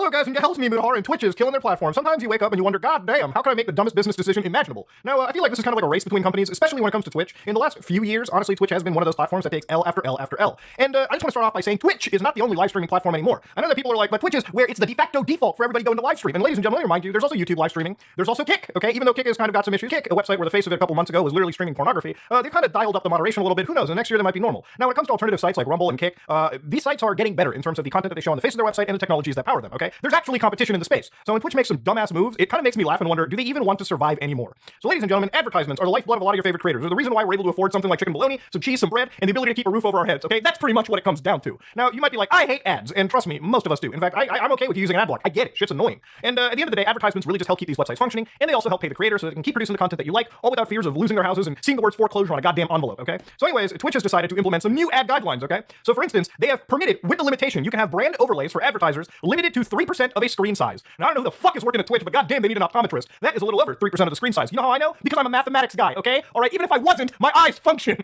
So guys, and gals, me, Mudahar, and Twitch is killing their platform. Sometimes you wake up and you wonder, God damn, how can I make the dumbest business decision imaginable? Now, I feel like this is kind of like a race between companies, especially when it comes to Twitch. In the last few years, honestly, Twitch has been one of those platforms that takes L after L after L. And I just want to start off by saying Twitch is not the only live streaming platform anymore. I know that people are like, but Twitch is where it's the de facto default for everybody going to live stream. And ladies and gentlemen, let me remind you, there's also YouTube live streaming. There's also Kick, okay? Even though Kick has kind of got some issues. Kick, a website where the face of it a couple months ago was literally streaming pornography, they've kind of dialed up the moderation a little bit. Who knows? And next year they might be normal. Now, when it comes to alternative sites like Rumble and Kick, these sites are getting better in terms of the content that they show on the face of their website and the technologies that power them, okay? There's actually competition in the space. So when Twitch makes some dumbass moves, it kind of makes me laugh and wonder, do they even want to survive anymore? So ladies and gentlemen, advertisements are the lifeblood of a lot of your favorite creators. They're the reason why we're able to afford something like chicken bologna, some cheese, some bread, and the ability to keep a roof over our heads, okay? That's pretty much what it comes down to. Now, you might be like, I hate ads, and trust me, most of us do. In fact, I'm okay with using an ad block. I get it. Shit's annoying. And at the end of the day, advertisements really just help keep these websites functioning, and they also help pay the creators so they can keep producing the content that you like, all without fears of losing their houses and seeing the words foreclosure on a goddamn envelope, okay? So anyways, Twitch has decided to implement some new ad guidelines, okay? So for instance, they have permitted, with the limitation, you can have brand overlays for advertisers limited to 3% of a screen size. Now, I don't know who the fuck is working at Twitch, but goddamn, they need an optometrist. That is a little over 3% of the screen size. You know how I know? Because I'm a mathematics guy, okay? All right, even if I wasn't, my eyes function.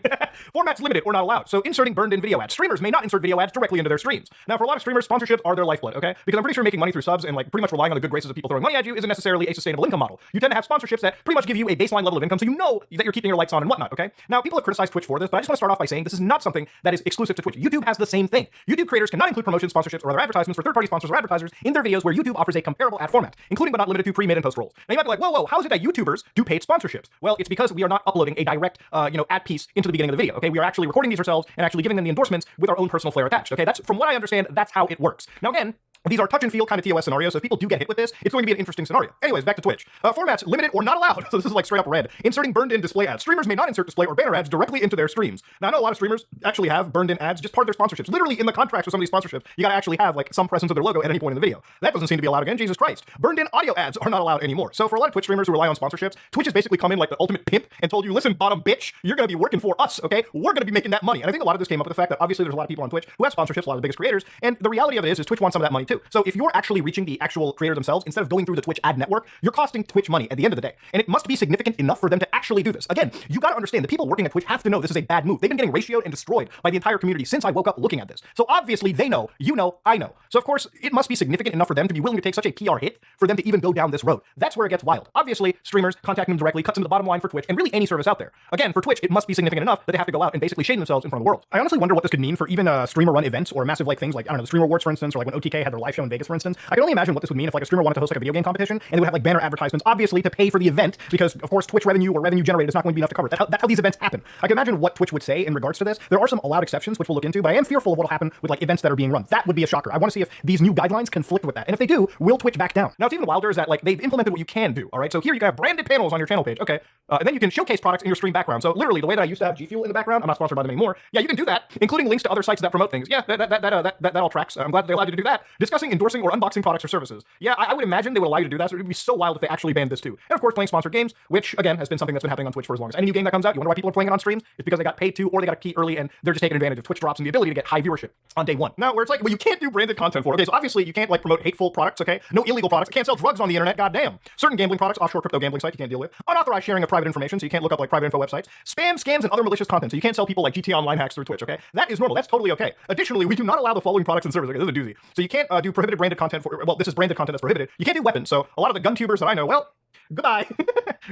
Formats limited or not allowed. So inserting burned-in video ads. Streamers may not insert video ads directly into their streams. Now, for a lot of streamers, sponsorships are their lifeblood, okay? Because I'm pretty sure making money through subs and like pretty much relying on the good graces of people throwing money at you isn't necessarily a sustainable income model. You tend to have sponsorships that pretty much give you a baseline level of income, so you know that you're keeping your lights on and whatnot, okay? Now, people have criticized Twitch for this, but I just want to start off by saying this is not something that is exclusive to Twitch. YouTube has the same thing. YouTube creators cannot include promotions, sponsorships, or other advertisements for third-party sponsors or advertisers in their videos where YouTube offers a comparable ad format, including but not limited to pre, mid, and post rolls. Now, you might be like, whoa, how is it that YouTubers do paid sponsorships? Well, it's because we are not uploading a direct, ad piece into the beginning of the video, okay? We are actually recording these ourselves and actually giving them the endorsements with our own personal flair attached, okay? That's, from what I understand, that's how it works. Now, again, these are touch and feel kind of TOS scenarios, so if people do get hit with this, it's going to be an interesting scenario. Anyways, back to Twitch. Formats limited or not allowed. So this is like straight up red. Inserting burned-in display ads. Streamers may not insert display or banner ads directly into their streams. Now, I know a lot of streamers actually have burned-in ads just part of their sponsorships. Literally in the contracts with some of these sponsorships, you gotta actually have like some presence of their logo at any point in the video. That doesn't seem to be allowed again. Jesus Christ. Burned-in audio ads are not allowed anymore. So for a lot of Twitch streamers who rely on sponsorships, Twitch has basically come in like the ultimate pimp and told you, listen, bottom bitch, you're gonna be working for us, okay? We're gonna be making that money. And I think a lot of this came up with the fact that obviously there's a lot of people on Twitch who have sponsorships, a lot of the biggest creators, and the reality of it is Twitch wants some of that money too. So if you're actually reaching the actual creator themselves instead of going through the Twitch ad network, you're costing Twitch money at the end of the day. And it must be significant enough for them to actually do this. Again, you gotta understand the people working at Twitch have to know this is a bad move. They've been getting ratioed and destroyed by the entire community since I woke up looking at this. So obviously they know, you know, I know. So of course, it must be significant enough for them to be willing to take such a PR hit for them to even go down this road. That's where it gets wild. Obviously, streamers contacting them directly cuts into the bottom line for Twitch and really any service out there. Again, for Twitch, it must be significant enough that they have to go out and basically shame themselves in front of the world. I honestly wonder what this could mean for even streamer-run events or massive like things like, I don't know, the Streamer Awards, for instance, or like when OTK had their live show in Vegas, for instance. I can only imagine what this would mean if like a streamer wanted to host like a video game competition and they would have like banner advertisements, obviously to pay for the event because of course Twitch revenue or revenue generated is not going to be enough to cover it. That's how these events happen. I can imagine what Twitch would say in regards to this. There are some allowed exceptions which we'll look into, but I am fearful of what will happen with like events that are being run. That would be a shocker. I want to see if these new guidelines conflict with that. And if they do, will Twitch back down? Now, it's even wilder is that like they've implemented what you can do, all right? So here you can have branded panels on your channel page, okay? And then you can showcase products in your stream background. So literally the way that I used to have G Fuel in the background, I'm not sponsored by them anymore. Yeah, you can do that, including links to other sites that promote things. Yeah, that all tracks. I'm glad they allowed you to do that. Discussing, endorsing, or unboxing products or services. Yeah, I would imagine they would allow you to do that. So it would be so wild if they actually banned this too. And of course, playing sponsored games, which again has been something that's been happening on Twitch for as long as any new game that comes out. You wonder why people are playing it on streams? It's because they got paid to, or they got a key early, and they're just taking advantage of Twitch drops and the ability to get high viewership on day one. Now, where it's like, well, you can't do branded content for it. Okay, so obviously you can't like promote hateful products. Okay, no illegal products. You can't sell drugs on the internet. Goddamn. Certain gambling products, offshore crypto gambling sites you can't deal with. Unauthorized sharing of private information, so you can't look up like private info websites. Spam, scams, and other malicious content, so you can't sell people like GTA Online hacks through Twitch. Okay, that is normal. That's totally okay. Additionally, we do not allow the following products and services. Okay, this is a doozy. So you can't do prohibited branded content for. Well, this is branded content that's prohibited. You can't do weapons. So a lot of the gun tubers that I know, well, goodbye.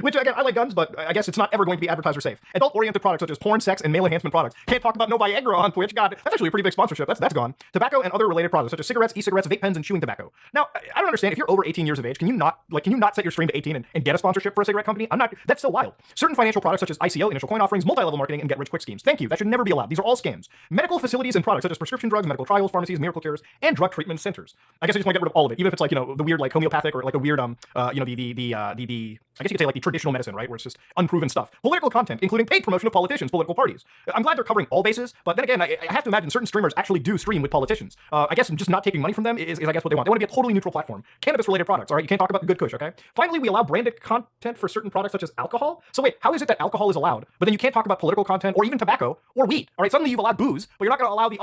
Which, again, I like guns, but I guess it's not ever going to be advertiser safe. Adult-oriented products such as porn, sex, and male enhancement products. Can't talk about no Viagra on Twitch. God, that's actually a pretty big sponsorship. That's gone. Tobacco and other related products such as cigarettes, e-cigarettes, vape pens, and chewing tobacco. Now, I don't understand. If you're over 18 years of age, can you not set your stream to 18 and get a sponsorship for a cigarette company? That's so wild. Certain financial products such as ICO, initial coin offerings, multi-level marketing, and get-rich-quick schemes. Thank you. That should never be allowed. These are all scams. Medical facilities and products such as prescription drugs, medical trials, pharmacies, miracle cures, and drug treatment centers. I guess I just want to get rid of all of it, even if it's like, the weird like homeopathic or like a weird I guess you could say like the traditional medicine, right? Where it's just unproven stuff. Political content, including paid promotion of politicians, political parties. I'm glad they're covering all bases, but then again, I have to imagine certain streamers actually do stream with politicians. I guess just not taking money from them is I guess what they want. They want to be a totally neutral platform. Cannabis-related products, all right? You can't talk about the good kush, okay? Finally, we allow branded content for certain products such as alcohol. So wait, how is it that alcohol is allowed, but then you can't talk about political content or even tobacco or weed, all right? Suddenly you've allowed booze, but you're not going to allow the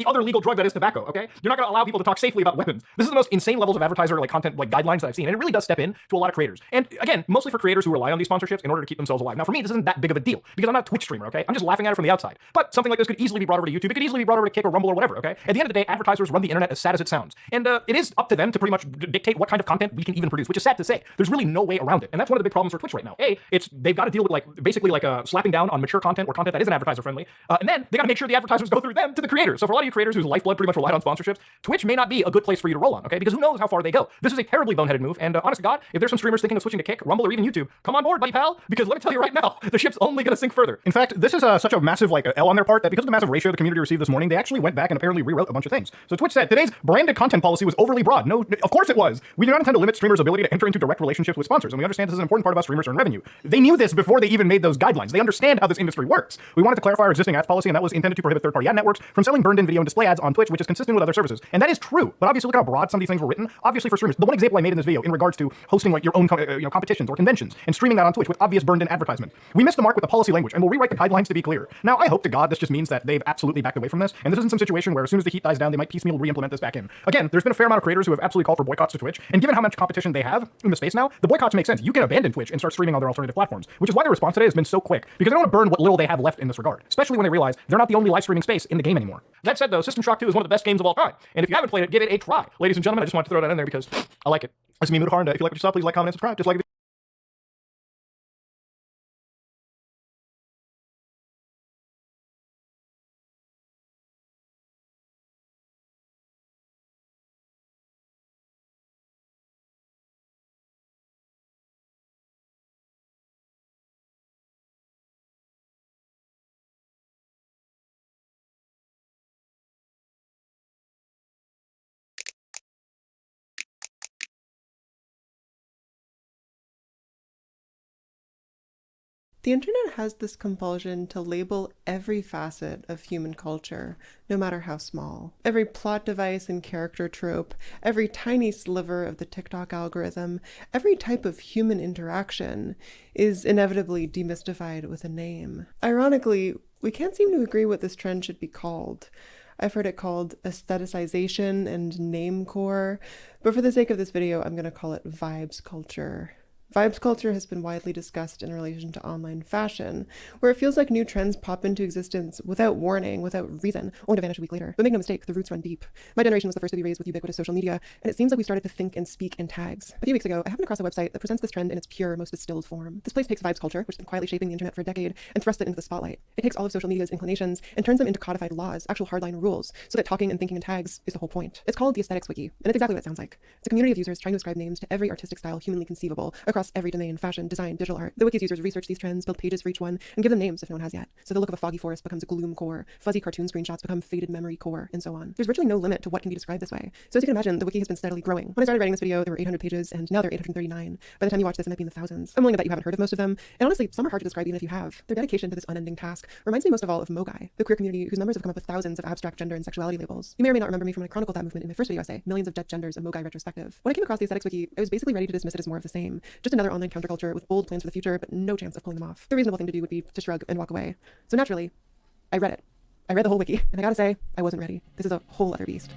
other legal drug that is tobacco, okay? You're not going to allow people to talk safely about weapons. This is the most insane levels of advertiser like content like guidelines that I've seen, and it really does step in to a lot of creators. And again, mostly for creators who rely on these sponsorships in order to keep themselves alive. Now, for me, this isn't that big of a deal because I'm not a Twitch streamer, okay? I'm just laughing at it from the outside. But something like this could easily be brought over to YouTube. It could easily be brought over to Kick or Rumble or whatever, okay? At the end of the day, advertisers run the internet as sad as it sounds. And it is up to them to pretty much dictate what kind of content we can even produce, which is sad to say. There's really no way around it. And that's one of the big problems for Twitch right now. They've got to deal with basically slapping down on mature content or content that isn't advertiser friendly. And then they got to make sure the advertisers go through them to the creators. So for a lot of you creators whose lifeblood pretty much relied on sponsorships, Twitch may not be a good place for you to roll on, okay? Because who knows how far they go. This is a terribly boneheaded move. And honest to God, if there's some streamers thinking of switching to Kick, Rumble, or even YouTube, come on board, buddy pal, because let me tell you right now, the ship's only going to sink further. In fact, this is such a massive L on their part that because of the massive ratio the community received this morning, they actually went back and apparently rewrote a bunch of things. So Twitch said, today's branded content policy was overly broad. No, of course it was. We do not intend to limit streamers' ability to enter into direct relationships with sponsors, and we understand this is an important part of how streamers earn revenue. They knew this before they even made those guidelines. They understand how this industry works. We wanted to clarify our existing ads policy, and that was intended to prohibit third-party ad networks from selling burned-in video and display ads on Twitch, which is consistent with other services. And that is true. But obviously, look how broad some of these things were written. Obviously, for streamers, the one example I made in this video in regards to hosting your own competitions or conventions and streaming that on Twitch with obvious burned-in advertisement. We missed the mark with the policy language, and we'll rewrite the guidelines to be clear. Now, I hope to God this just means that they've absolutely backed away from this, and this isn't some situation where as soon as the heat dies down, they might piecemeal re-implement this back in. Again, there's been a fair amount of creators who have absolutely called for boycotts to Twitch, and given how much competition they have in the space now, the boycotts make sense. You can abandon Twitch and start streaming on their alternative platforms, which is why their response today has been so quick, because they don't want to burn what little they have left in this regard, especially when they realize they're not the only live streaming space in the game anymore. That said, though, System Shock 2 is one of the best games of all time, and if you haven't played it, give it a try. Ladies and gentlemen, I just wanted to throw that in there because I like it. This is me, Mudahar, and if you like what you saw, please like, comment, and subscribe. Just like The internet has this compulsion to label every facet of human culture, no matter how small. Every plot device and character trope, every tiny sliver of the TikTok algorithm, every type of human interaction is inevitably demystified with a name. Ironically, we can't seem to agree what this trend should be called. I've heard it called aestheticization and namecore, but for the sake of this video, I'm going to call it vibes culture. Vibes culture has been widely discussed in relation to online fashion, where it feels like new trends pop into existence without warning, without reason, only to vanish a week later. But make no mistake, the roots run deep. My generation was the first to be raised with ubiquitous social media, and it seems like we started to think and speak in tags. A few weeks ago, I happened across a website that presents this trend in its pure, most distilled form. This place takes vibes culture, which has been quietly shaping the internet for a decade, and thrusts it into the spotlight. It takes all of social media's inclinations and turns them into codified laws, actual hardline rules, so that talking and thinking in tags is the whole point. It's called the Aesthetics Wiki, and it's exactly what it sounds like. It's a community of users trying to ascribe names to every artistic style humanly conceivable across every domain: fashion, design, digital art. The wiki's users research these trends, build pages for each one, and give them names if no one has yet. So the look of a foggy forest becomes gloom core, fuzzy cartoon screenshots become faded memory core, and so on. There's virtually no limit to what can be described this way. So as you can imagine, the wiki has been steadily growing. When I started writing this video, there were 800 pages, and now there are 839. By the time you watch this, it might be in the thousands. I'm willing to bet you haven't heard of most of them, and honestly, some are hard to describe even if you have. Their dedication to this unending task reminds me most of all of Mogai, the queer community whose members have come up with thousands of abstract gender and sexuality labels. You may or may not remember me from when I chronicled that movement in my first video essay, Millions of Dead Genders, a Mogai retrospective. When I came across the Aesthetics Wiki, I was basically ready to dismiss it as more of the same. Just another online counterculture with bold plans for the future, but no chance of pulling them off. The reasonable thing to do would be to shrug and walk away. So naturally, I read it. I read the whole wiki, and I gotta say, I wasn't ready. This is a whole other beast.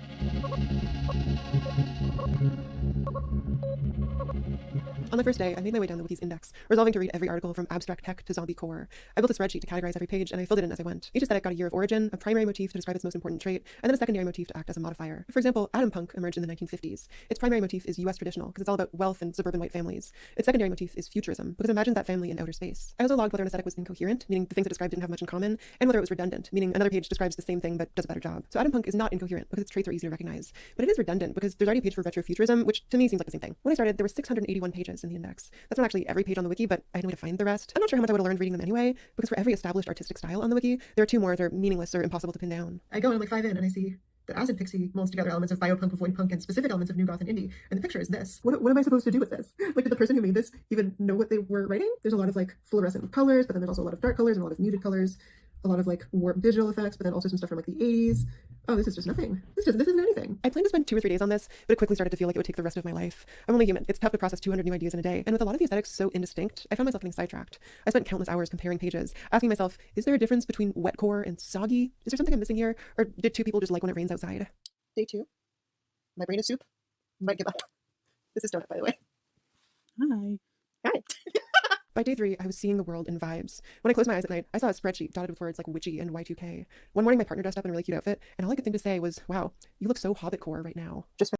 On the first day, I made my way down the wiki's index, resolving to read every article from abstract tech to zombie core. I built a spreadsheet to categorize every page, and I filled it in as I went. Each aesthetic got a year of origin, a primary motif to describe its most important trait, and then a secondary motif to act as a modifier. For example, Atom Punk emerged in the 1950s. Its primary motif is US traditional, because it's all about wealth and suburban white families. Its secondary motif is futurism, because it imagines that family in outer space. I also logged whether an aesthetic was incoherent, meaning the things it described didn't have much in common, and whether it was redundant, meaning another page describes the same thing but does a better job. So Atom Punk is not incoherent, because its traits are easy to recognize. But it is redundant, because there's already a page for retrofuturism, which to me seems like the same thing. When I started, there were 681 pages in the index. That's not actually every page on the wiki, but I had no way to find the rest. I'm not sure how much I would have learned reading them anyway, because for every established artistic style on the wiki, there are two more that are meaningless or impossible to pin down. I go and I'm like 5 in and I see that Acid Pixie molds together elements of biopunk, void punk, and specific elements of new goth and indie. And the picture is this. What am I supposed to do with this? Like, did the person who made this even know what they were writing? There's a lot of like fluorescent colors, but then there's also a lot of dark colors and a lot of muted colors, a lot of like warped digital effects, but then also some stuff from like the 80s. Oh, this is just nothing. This isn't anything. I planned to spend 2 or 3 days on this, but it quickly started to feel like it would take the rest of my life. I'm only human. It's tough to process 200 new ideas in a day. And with a lot of the aesthetics so indistinct, I found myself getting sidetracked. I spent countless hours comparing pages, asking myself, is there a difference between wetcore and soggy? Is there something I'm missing here? Or did two people just like when it rains outside? Day 2. My brain is soup. Might give up. This is Donut, by the way. Hi. Right. By day 3, I was seeing the world in vibes. When I closed my eyes at night, I saw a spreadsheet dotted with words like witchy and Y2K. One morning, my partner dressed up in a really cute outfit, and all I could think to say was, wow, you look so hobbitcore right now. Just